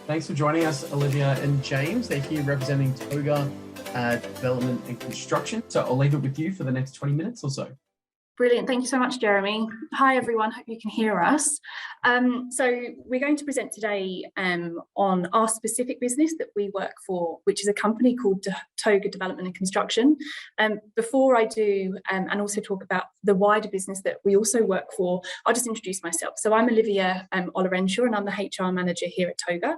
Thanks for joining us, Olivia and James. They're here representing Toga Development and Construction. So I'll leave it with you for the next 20 minutes or so. Brilliant. Thank you so much, Jeremy. Hi, everyone. Hope you can hear us. So we're going to present today on our specific business that we work for, which is a company called Toga Development and Construction. Before I do, and also talk about the wider business that we also work for, I'll just introduce myself. So I'm Olivia Olorenshaw, and I'm the HR manager here at Toga.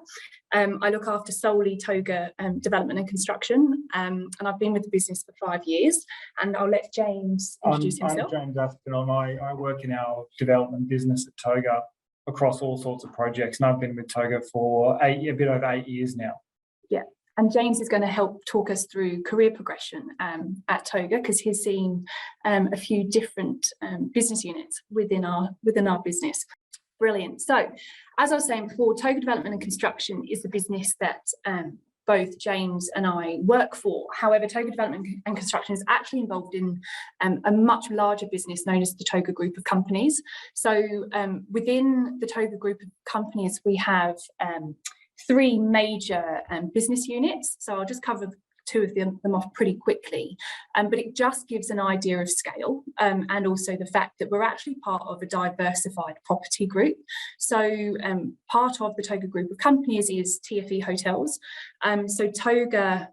I look after solely Toga Development and Construction, and I've been with the business for 5 years. And I'll let James introduce himself. I'm James Aspinall. I work in our development business at Toga across all sorts of projects, and I've been with Toga for a bit over 8 years now. Yeah, and James is going to help talk us through career progression at Toga, because he's seen a few different business units within our business. Brilliant. So, as I was saying before, Toga Development and Construction is the business that both James and I work for. However, Toga Development and Construction is actually involved in a much larger business known as the Toga Group of Companies. So within the Toga Group of Companies, we have 3 major business units. So I'll just cover 2 of them off pretty quickly, but it just gives an idea of scale and also the fact that we're actually part of a diversified property group. So part of the Toga Group of Companies is TFE Hotels. So Toga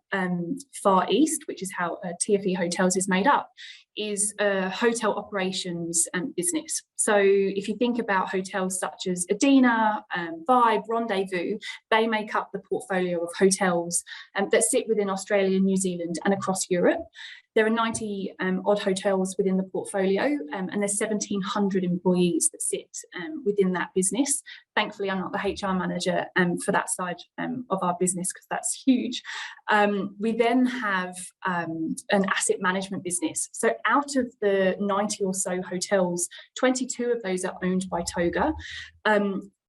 Far East, which is how TFE Hotels is made up, is a hotel operations business. So if you think about hotels such as Adina, Vibe, Rendezvous, they make up the portfolio of hotels that sit within Australia, New Zealand and across Europe. There are 90 odd hotels within the portfolio, and there's 1,700 employees that sit within that business. Thankfully, I'm not the HR manager for that side of our business, because that's huge. We then have an asset management business. So out of the 90 or so hotels, 22 of those are owned by Toga.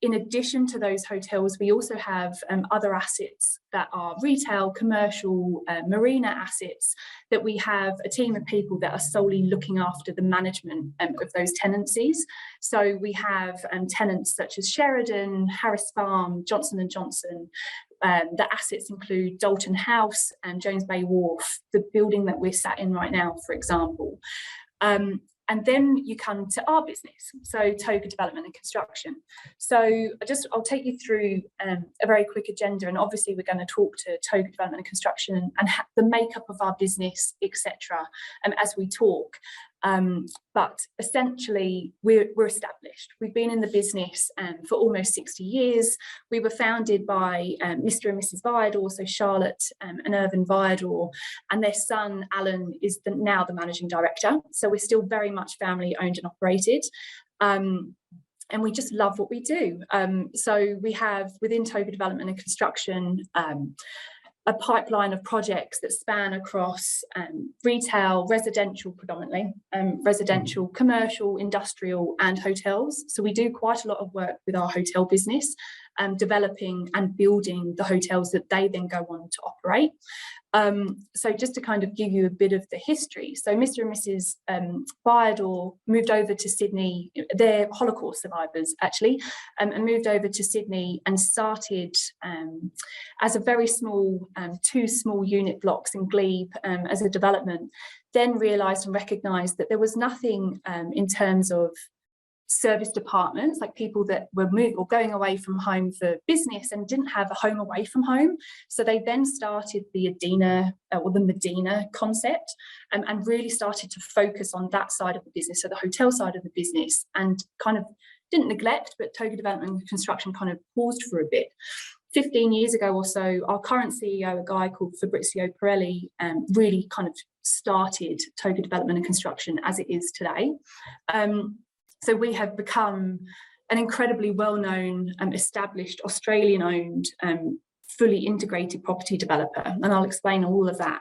In addition to those hotels, we also have other assets that are retail, commercial, marina assets, that we have a team of people that are solely looking after the management of those tenancies. So we have tenants such as Sheridan, Harris Farm, Johnson & Johnson. The assets include Dalton House and Jones Bay Wharf, the building that we're sat in right now, for example. And then you come to our business, so Toga Development and Construction. So I'll take you through a very quick agenda, and obviously we're going to talk to Toga Development and Construction and the makeup of our business, etc. As we talk. But essentially, we're established. We've been in the business for almost 60 years. We were founded by Mr. and Mrs. Viador, so Charlotte and Irvin Viador, and their son, Alan, is now the managing director. So we're still very much family owned and operated. And we just love what we do. So we have, within Toga Development and Construction, a pipeline of projects that span across retail, residential predominantly, residential, commercial, industrial and hotels. So we do quite a lot of work with our hotel business, developing and building the hotels that they then go on to operate. So just to kind of give you a bit of the history. So Mr. and Mrs. Viador moved over to Sydney. They're Holocaust survivors, actually, and moved over to Sydney and started as a very small, 2 small unit blocks in Glebe as a development, then realised and recognised that there was nothing in terms of service departments, like people that were moving or going away from home for business and didn't have a home away from home. So they then started the Adina or the Medina concept and really started to focus on that side of the business, so the hotel side of the business, and kind of didn't neglect, but Toga Development and Construction kind of paused for a bit. 15 years ago or so, our current CEO, a guy called Fabrizio Pirelli, really kind of started Toga Development and Construction as it is today. So we have become an incredibly well-known, established, Australian-owned, fully integrated property developer. And I'll explain all of that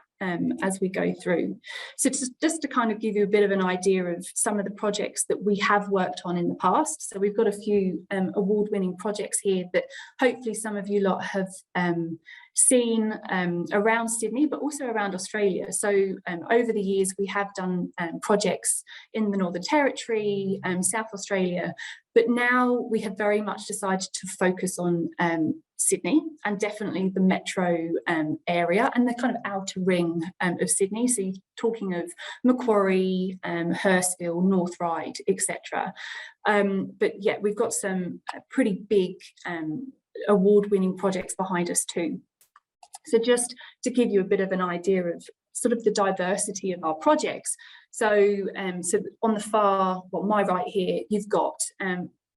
as we go through. So just to kind of give you a bit of an idea of some of the projects that we have worked on in the past. So we've got a few award-winning projects here that hopefully some of you lot have seen around Sydney, but also around Australia. So over the years, we have done projects in the Northern Territory, South Australia, but now we have very much decided to focus on Sydney, and definitely the metro area and the kind of outer ring of Sydney. So you're talking of Macquarie, Hurstville, North Ryde, etc. But yeah, we've got some pretty big award-winning projects behind us too. So just to give you a bit of an idea of sort of the diversity of our projects. So, so on the far, well, my right here, you've got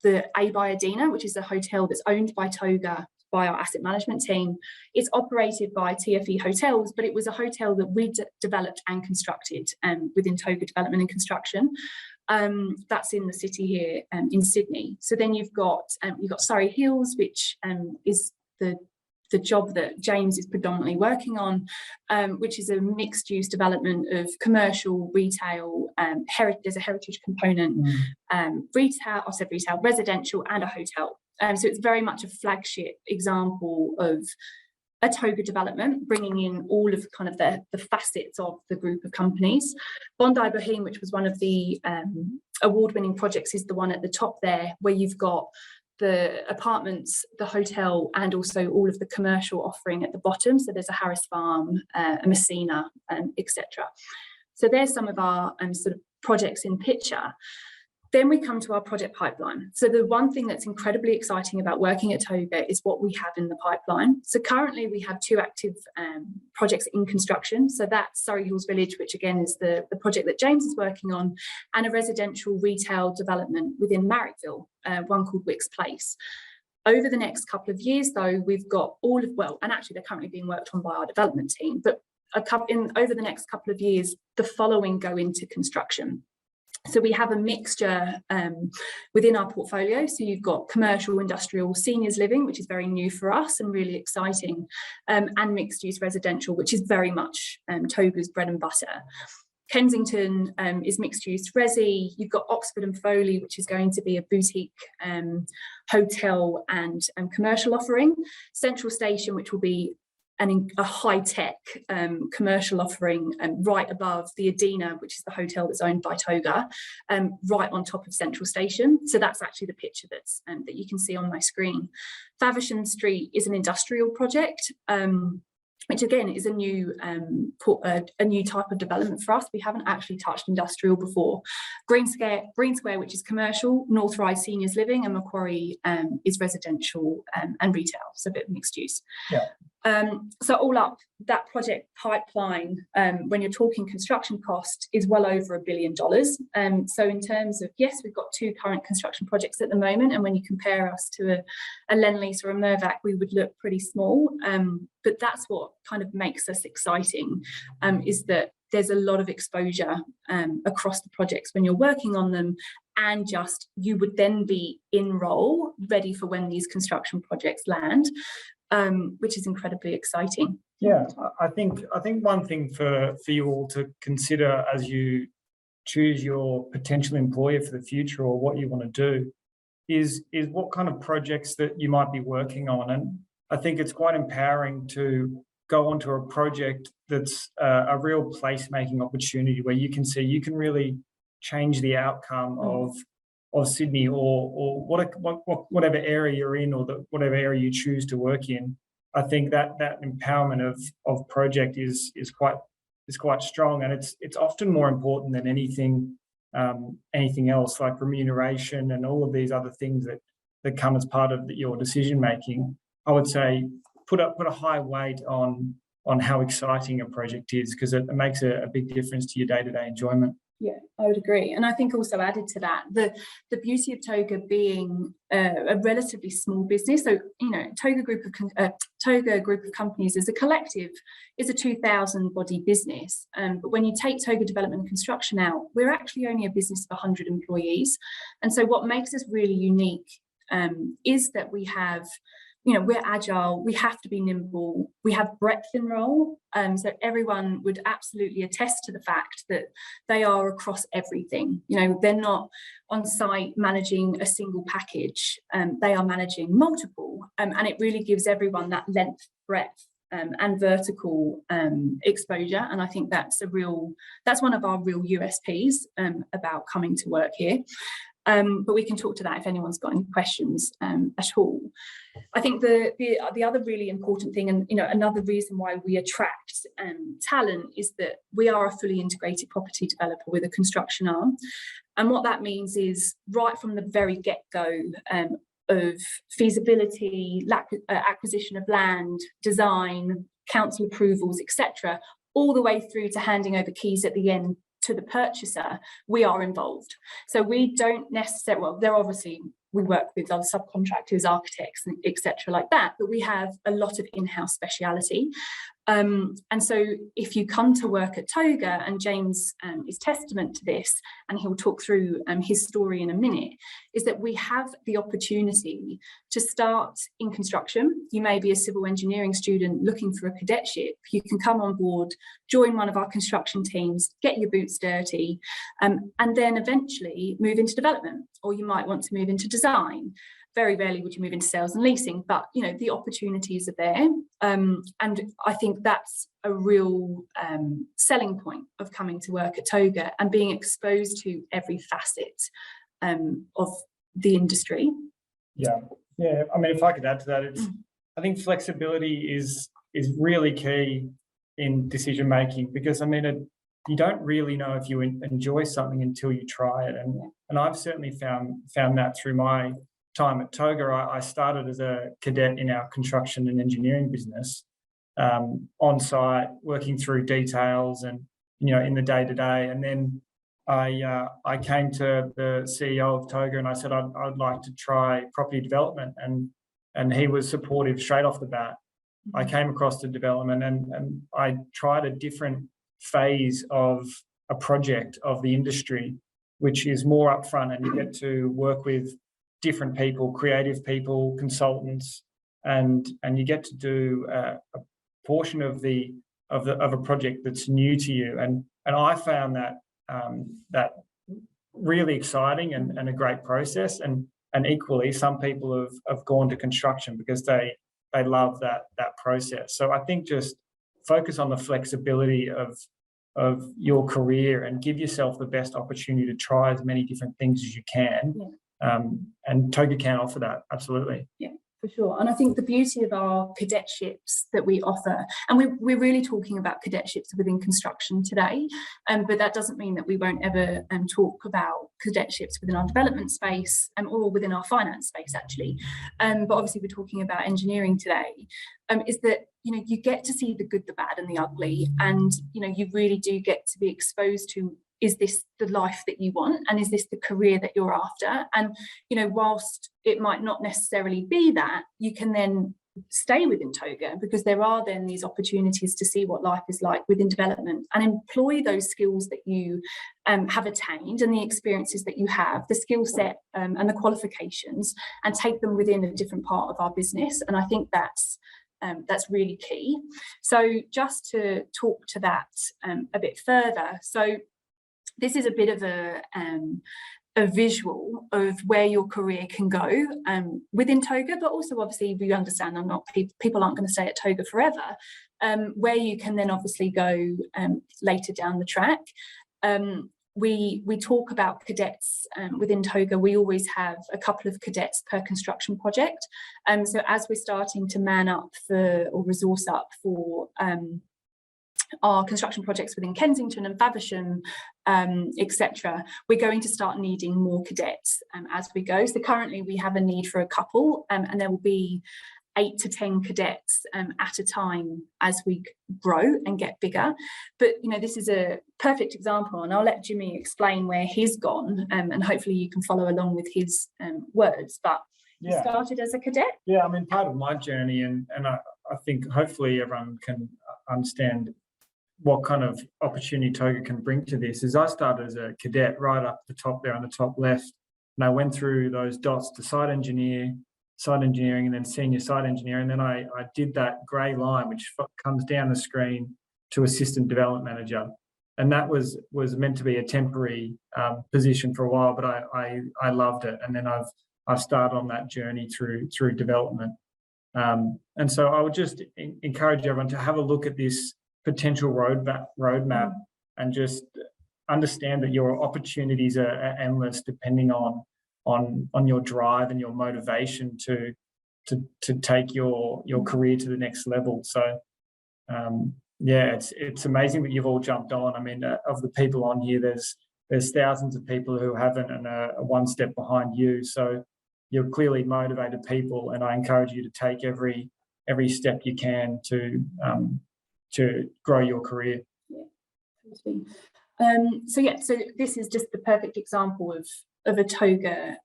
the A by Adina, which is a hotel that's owned by Toga, by our asset management team. It's operated by TFE Hotels, but it was a hotel that we developed and constructed within Toga Development and Construction. That's in the city here in Sydney. So then you've got Surrey Hills, which is the job that James is predominantly working on, which is a mixed-use development of commercial, retail, there's a heritage component, retail, residential, and a hotel. So it's very much a flagship example of a Toga development, bringing in all of kind of the facets of the group of companies. Bondi Boheme, which was one of the award-winning projects, is the one at the top there, where you've got the apartments, the hotel, and also all of the commercial offering at the bottom. So there's a Harris Farm, a Messina, etc. So there's some of our sort of projects in picture. Then we come to our project pipeline. So the one thing that's incredibly exciting about working at Toga is what we have in the pipeline. So currently we have 2 active projects in construction. So that's Surrey Hills Village, which again is the project that James is working on, and a residential retail development within Marrickville, one called Wicks Place. Over the next couple of years, though, we've got and actually they're currently being worked on by our development team, but over the next couple of years, the following go into construction. So we have a mixture within our portfolio. So you've got commercial, industrial, seniors living, which is very new for us and really exciting, and mixed use residential, which is very much Toga's bread and butter. Kensington is mixed use resi. You've got Oxford and Foley, which is going to be a boutique hotel and commercial offering. Central Station, which will be a high-tech commercial offering right above the Adina, which is the hotel that's owned by Toga, right on top of Central Station. So that's actually the picture that's that you can see on my screen. Faversham Street is an industrial project, which again is a new type of development for us. We haven't actually touched industrial before. Green Square, which is commercial, North Ryde seniors living, and Macquarie is residential and retail, so a bit of mixed use. Yeah. So all up, that project pipeline, when you're talking construction cost, is well over $1 billion. So in terms of, yes, we've got 2 current construction projects at the moment, and when you compare us to a Lendlease or a Mirvac, we would look pretty small. But that's what kind of makes us exciting, is that there's a lot of exposure across the projects when you're working on them, and just you would then be in role, ready for when these construction projects land. Which is incredibly exciting. Yeah, I think one thing for you all to consider as you choose your potential employer for the future, or what you want to do, is what kind of projects that you might be working on. And I think it's quite empowering to go onto a project that's a real placemaking opportunity, where you can see you can really change the outcome of Sydney, or whatever area you're in, or whatever area you choose to work in. I think that empowerment of project is quite strong, and it's often more important than anything else, like remuneration and all of these other things that come as part of your decision making. I would say put a high weight on how exciting a project is, because it makes a big difference to your day-to-day enjoyment. Yeah, I would agree. And I think also added to that, the beauty of Toga being a relatively small business. So, you know, Toga Group of Companies as a collective is a 2,000 body business. But when you take Toga Development and Construction out, we're actually only a business of 100 employees. And so what makes us really unique is that we have, you know, we're agile, we have to be nimble, we have breadth in role. So everyone would absolutely attest to the fact that they are across everything. You know, they're not on site managing a single package, they are managing multiple. And it really gives everyone that length, breadth, and vertical exposure. And I think that's one of our real USPs about coming to work here. But we can talk to that if anyone's got any questions at all. I think the other really important thing, and another reason why we attract talent, is that we are a fully integrated property developer with a construction arm. And what that means is, right from the very get-go of feasibility, acquisition of land, design, council approvals, etc., all the way through to handing over keys at the end to the purchaser, we are involved. So we don't necessarily, well, they're obviously, we work with other subcontractors, architects, etc. like that, but we have a lot of in-house speciality. And so if you come to work at Toga, and James is testament to this, and he'll talk through his story in a minute, is that we have the opportunity to start in construction. You may be a civil engineering student looking for a cadetship. You can come on board, join one of our construction teams, get your boots dirty, and then eventually move into development, or you might want to move into design. Very rarely would you move into sales and leasing, but the opportunities are there. And I think that's a real selling point of coming to work at Toga and being exposed to every facet of the industry. Yeah. I mean, if I could add to that, I think flexibility is really key in decision making, because I mean, you don't really know if you enjoy something until you try it, and I've certainly found that through my time at Toga. I started as a cadet in our construction and engineering business, on site, working through details and in the day-to-day, and then I came to the CEO of Toga and I said I'd like to try property development, and he was supportive straight off the bat. I came across to development and I tried a different phase of a project of the industry, which is more upfront, and you get to work with different people, creative people, consultants, and you get to do a portion of a project that's new to you, and I found that really exciting and a great process, and equally some people have gone to construction because they love that process. So I think just focus on the flexibility of your career and give yourself the best opportunity to try as many different things as you can. And Toga can offer that, absolutely. Yeah, for sure. And I think the beauty of our cadetships that we offer, and we're really talking about cadetships within construction today, but that doesn't mean that we won't ever talk about cadetships within our development space or within our finance space, actually. But obviously we're talking about engineering today, is that you get to see the good, the bad and the ugly, and you really do get to be exposed to, is this the life that you want, and is this the career that you're after? And whilst it might not necessarily be that, you can then stay within Toga, because there are then these opportunities to see what life is like within development and employ those skills that you have attained, and the experiences that you have, the skill set and the qualifications, and take them within a different part of our business. And I think that's really key. So just to talk to that a bit further, so this is a bit of a visual of where your career can go within Toga, but also obviously we understand people aren't going to stay at Toga forever, where you can then obviously go later down the track. We talk about cadets within Toga. We always have a couple of cadets per construction project. So as we're starting to man up or resource up for our construction projects within Kensington and Faversham, etc., we're going to start needing more cadets as we go. So currently we have a need for a couple, and there will be 8 to 10 cadets at a time as we grow and get bigger. But this is a perfect example, and I'll let Jimmy explain where he's gone, and hopefully you can follow along with his words. But he started as a cadet. Yeah, I mean, part of my journey, and I think hopefully everyone can understand what kind of opportunity Toga can bring to this, is I started as a cadet right up the top there on the top left, and I went through those dots to site engineering, and then senior site engineer, and then I did that grey line which comes down the screen to assistant development manager, and that was meant to be a temporary position for a while, but I loved it, and then I've started on that journey through development, and so I would just encourage everyone to have a look at this potential roadmap and just understand that your opportunities are endless, depending on on your drive and your motivation to take your career to the next level. So yeah, it's amazing that you've all jumped on. I mean, of the people on here, there's thousands of people who haven't and are one step behind you. So you're clearly motivated people, and I encourage you to take every step you can to grow your career. Yeah, totally. So this is just the perfect example of a Toga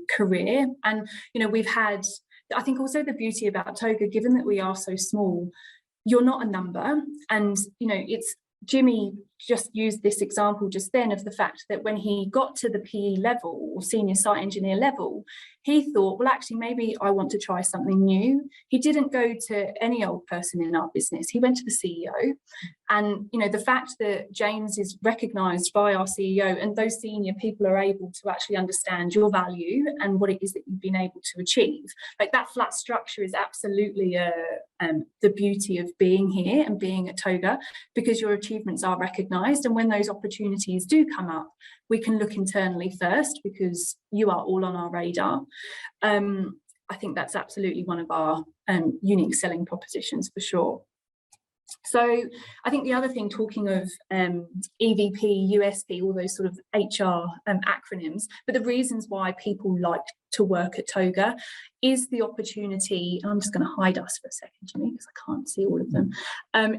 career. And we've had, I think also the beauty about Toga, given that we are so small, you're not a number. And it's Jimmy just used this example just then of the fact that when he got to the PE level or senior site engineer level, he thought, well, actually, maybe I want to try something new. He didn't go to any old person in our business. He went to the CEO. And, the fact that James is recognised by our CEO and those senior people are able to actually understand your value and what it is that you've been able to achieve. Like, that flat structure is absolutely the beauty of being here and being at Toga, because your achievements are recognised. And when those opportunities do come up, we can look internally first, because you are all on our radar. I think that's absolutely one of our unique selling propositions for sure. So I think the other thing, talking of EVP, USP, all those sort of HR acronyms, but the reasons why people like to work at Toga is the opportunity, and I'm just going to hide us for a second, Jimmy, because I can't see all of them,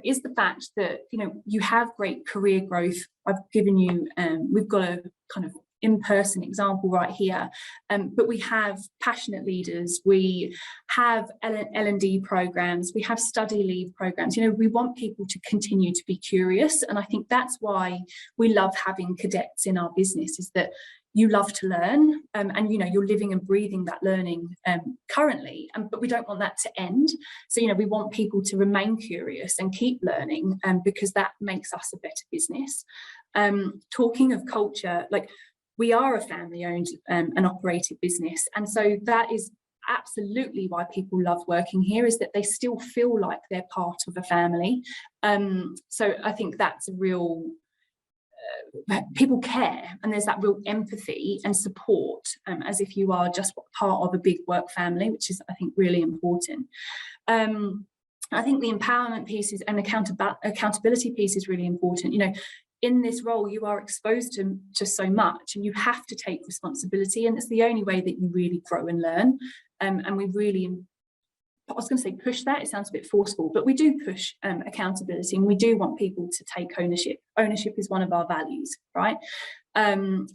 is the fact that, you have great career growth. I've given you, we've got a kind of in-person example right here, but we have passionate leaders, we have L&D programs, we have study leave programs. We want people to continue to be curious, and I think that's why we love having cadets in our business, is that you love to learn, and you're living and breathing that learning currently, but we don't want that to end. So we want people to remain curious and keep learning, because that makes us a better business. Talking of culture, like, we are a family-owned and operated business, and so that is absolutely why people love working here, is that they still feel like they're part of a family. So I think that's a real, people care, and there's that real empathy and support, as if you are just part of a big work family, which is, I think, really important. I think the empowerment piece and accountability piece is really important. In this role, you are exposed to so much, and you have to take responsibility, and it's the only way that you really grow and learn. And we really, I was going to say push that, it sounds a bit forceful, but we do push accountability, and we do want people to take ownership. Ownership is one of our values, right?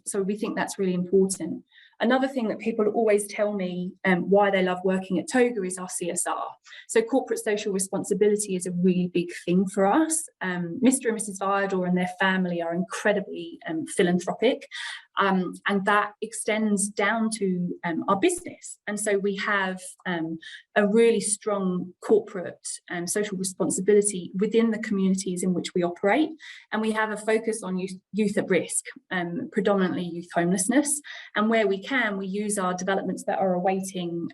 So we think that's really important. Another thing that people always tell me why they love working at Toga is our CSR. So corporate social responsibility is a really big thing for us. Mr. and Mrs. Viador and their family are incredibly philanthropic, and that extends down to our business. And so we have a really strong corporate social responsibility within the communities in which we operate. And we have a focus on youth at risk, predominantly youth homelessness. And where we can, we use our developments that are awaiting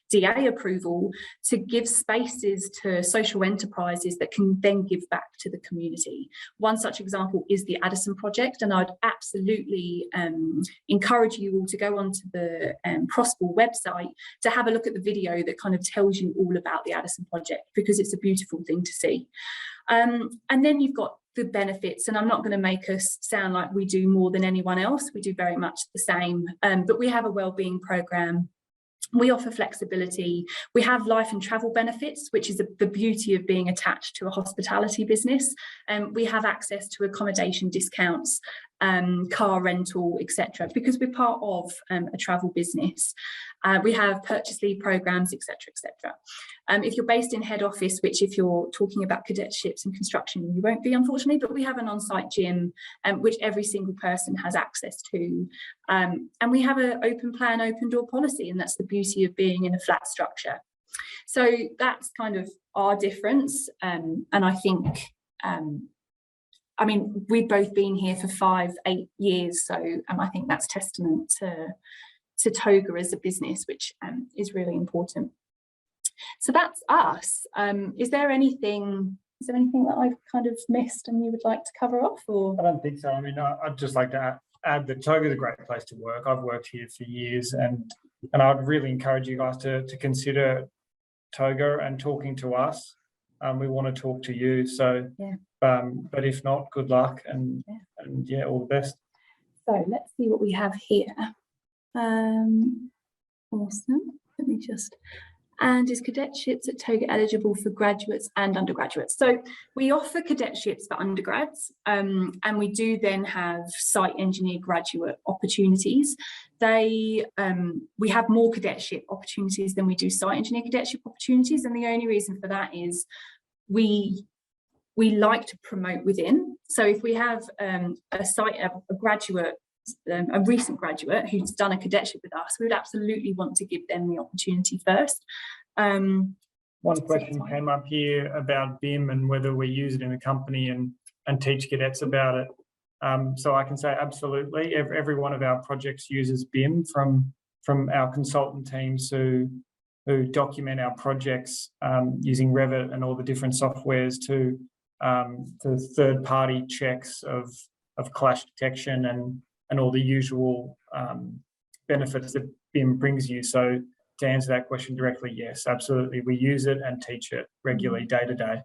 DA approval to give spaces to social enterprises that can then give back to the community. One such example is the Addison Project, and I'd absolutely encourage you all to go onto the Crossball website to have a look at the video that kind of tells you all about the Addison Project, because it's a beautiful thing to see. And then you've got the benefits, and I'm not going to make us sound like we do more than anyone else. We do very much the same, but we have a wellbeing program. We offer flexibility. We have life and travel benefits, which is the beauty of being attached to a hospitality business. We have access to accommodation discounts, car rental, etc., because we're part of a travel business. We have purchase leave programs, etc., etc. If you're based in head office, which if you're talking about cadetships and construction, you won't be, unfortunately, but we have an on-site gym, which every single person has access to. And we have an open plan, open door policy, and that's the beauty of being in a flat structure. So that's kind of our difference. And I think, I mean, we've both been here for 5-8 years, so I think that's testament to Toga as a business, which is really important. So that's us. Is there anything that I've kind of missed and you would like to cover off? Or I don't think so. I mean, I'd just like to add that Toga is a great place to work. I've worked here for years, and I'd really encourage you guys to consider Toga and talking to us. We want to talk to you. So, but if not, good luck and all the best. So let's see what we have here. Awesome. Let me just. And is cadetships at Toga eligible for graduates and undergraduates? So we offer cadetships for undergrads, and we do then have site engineer graduate opportunities. We have more cadetship opportunities than we do site engineer cadetship opportunities, and the only reason for that is we like to promote within. So if we have a graduate, a recent graduate who's done a cadetship with us, we would absolutely want to give them the opportunity first. One question came up here about BIM and whether we use it in the company and teach cadets about it. So I can say absolutely. Every one of our projects uses BIM from our consultant teams who document our projects using Revit and all the different softwares to third-party checks of clash detection and all the usual benefits that BIM brings you. So to answer that question directly, yes, absolutely. We use it and teach it regularly, day to day.